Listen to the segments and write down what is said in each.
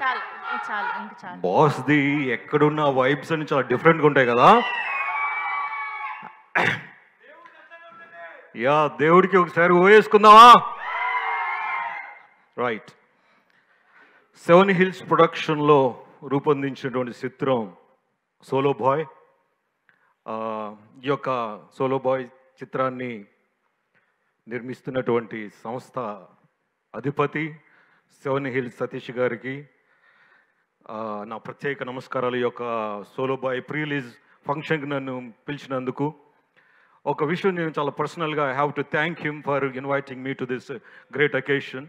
చాలు చాలు ఇంక చాలు. బాస్ది ఎక్కడున్న వైబ్స్ అని చాలా డిఫరెంట్గా ఉంటాయి కదా. యా, దేవుడికి ఒకసారి ఓయేసుకుందామా? రైట్. 7 Hills ప్రొడక్షన్లో రూపొందించినటువంటి చిత్రం సోలో బాయ్. ఈ యొక్క సోలో బాయ్ చిత్రాన్ని నిర్మిస్తున్నటువంటి సంస్థ అధిపతి 7 Hills సతీష్ గారికి నా ప్రత్యేక నమస్కారాలు. ఈ యొక్క సోలో బాయ్ ప్రీ రిలీజ్ ఫంక్షన్కి నన్ను పిలిచినందుకు. ఒక విషయం నేను చాలా పర్సనల్గా I have to thank him for inviting me to this great occasion.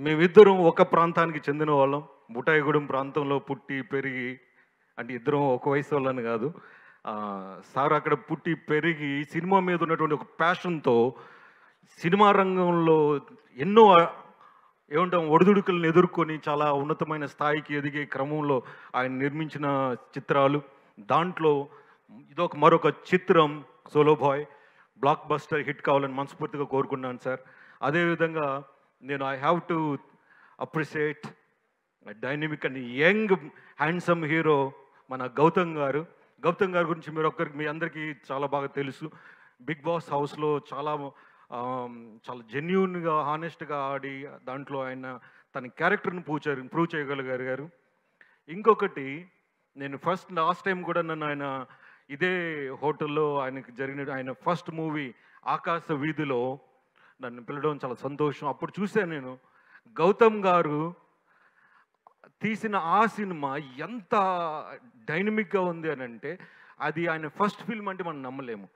మేమిద్దరం ఒక ప్రాంతానికి చెందిన వాళ్ళం. బుటాయిగూడెం ప్రాంతంలో పుట్టి పెరిగి, అంటే ఇద్దరం ఒక వయసు వాళ్ళని కాదు. సార్ అక్కడ పుట్టి పెరిగి సినిమా మీద ఉన్నటువంటి ఒక ప్యాషన్తో సినిమా రంగంలో ఎన్నో ఏమంటాం ఒడిదుడుకులను ఎదుర్కొని చాలా ఉన్నతమైన స్థాయికి ఎదిగే క్రమంలో ఆయన నిర్మించిన చిత్రాలు. దాంట్లో ఇదొక మరొక చిత్రం solo boy blockbuster hit కావాలని మనస్ఫూర్తిగా కోరుకున్నాను సార్. అదేవిధంగా నేను I have to appreciate dynamic and young handsome hero మన గౌతమ్ గారు. గౌతమ్ గారి గురించి మీ అందరికీ చాలా బాగా తెలుసు. బిగ్ బాస్ హౌస్లో చాలా జెన్యూన్గా హానెస్ట్గా ఆడి దాంట్లో ఆయన తన క్యారెక్టర్ని ప్రూవ్ చేయగలిగారు. ఇంకొకటి, నేను లాస్ట్ టైం కూడా నన్ను ఆయన ఇదే హోటల్లో ఆయన ఫస్ట్ మూవీ ఆకాశ వీధిలో నన్ను పిలవడం చాలా సంతోషం. అప్పుడు చూశాను నేను గౌతమ్ గారు తీసిన ఆ సినిమా ఎంత డైనమిక్గా ఉంది అని అంటే, అది ఆయన ఫస్ట్ ఫిల్మ్ అంటే మనం నమ్మలేము.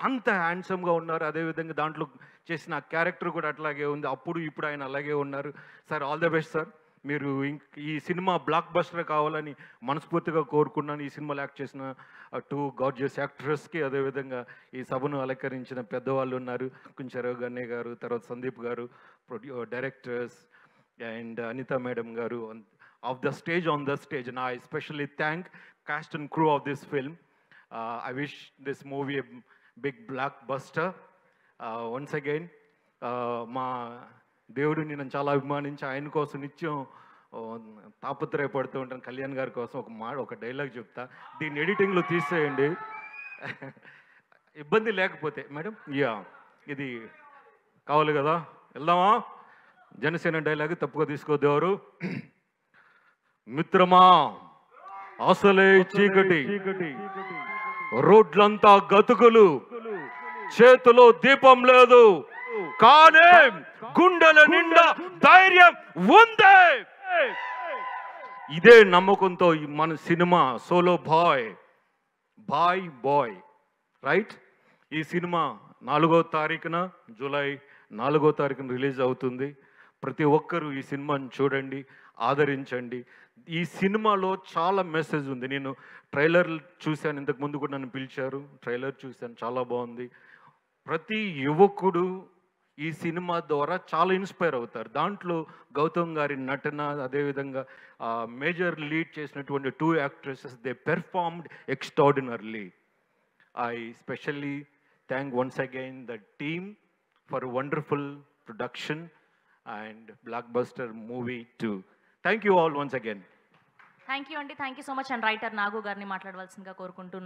అంత హ్యాండ్సమ్గా ఉన్నారు. అదేవిధంగా దాంట్లో చేసిన క్యారెక్టర్ కూడా అట్లాగే ఉంది. అప్పుడు ఇప్పుడు ఆయన అలాగే ఉన్నారు. Sir, all the best sir. మీరు ఈ సినిమా బ్లాక్ బస్టర్ కావాలని మనస్ఫూర్తిగా కోరుకున్నాను. ఈ సినిమాలో యాక్ట్ చేసిన 2 గార్జియస్ యాక్టర్స్కి, అదేవిధంగా ఈ సభను అలంకరించిన పెద్దవాళ్ళు ఉన్నారు, కుంచెరావు గన్నయ్య గారు, తర్వాత సందీప్ గారు, డైరెక్టర్స్ అండ్ అనిత మేడం గారు on the stage, and I especially thank cast and crew of this film. I wish this movie a big blockbuster. Once again, మా దేవుడిని నేను చాలా అభిమానించి ఆయన కోసం నిత్యం తాపత్రయపడుతూ ఉంటాను. కళ్యాణ్ గారి కోసం ఒక డైలాగ్ చెప్తా, దీన్ని ఎడిటింగ్లో తీసేయండి ఇబ్బంది లేకపోతే. మేడం, ఇది కావాలి కదా, వెళ్దామా? జనసేన డైలాగ్ తప్పుగా తీసుకోవద్దు ఎవరు. మిత్రమా, అసలే చీకటి, రోడ్లంతా గతుకులు, చేతిలో దీపం లేదు, కానీ గుండెల నిండా ధైర్యం ఉంది. ఇదే నమ్మకంతో మన సినిమా సోలో బాయ్ రైట్. ఈ సినిమా 4వ తారీఖున, జూలై 4వ తారీఖున రిలీజ్ అవుతుంది. ప్రతి ఒక్కరూ ఈ సినిమాని చూడండి, ఆదరించండి. ఈ సినిమాలో చాలా మెసేజ్ ఉంది. నేను ట్రైలర్ చూశాను, ఇంతకు ముందు కూడా నన్ను పిలిచారు, ట్రైలర్ చూశాను, చాలా బాగుంది. ప్రతి యువకుడు ఈ సినిమా ద్వారా చాలా ఇన్స్పైర్ అవుతారు. దాంట్లో గౌతమ్ గారి నటన, అదేవిధంగా మేజర్ లీడ్ చేసినటువంటి 2 actresses, they performed extraordinarily. I specially thank once again the team for wonderful production and blockbuster movie too. Thank you all once again. Thank you అండి. Thank you so much. And writer Nagu గారిని మాట్లాడవలసిందిగా కోరుకుంటున్నాను.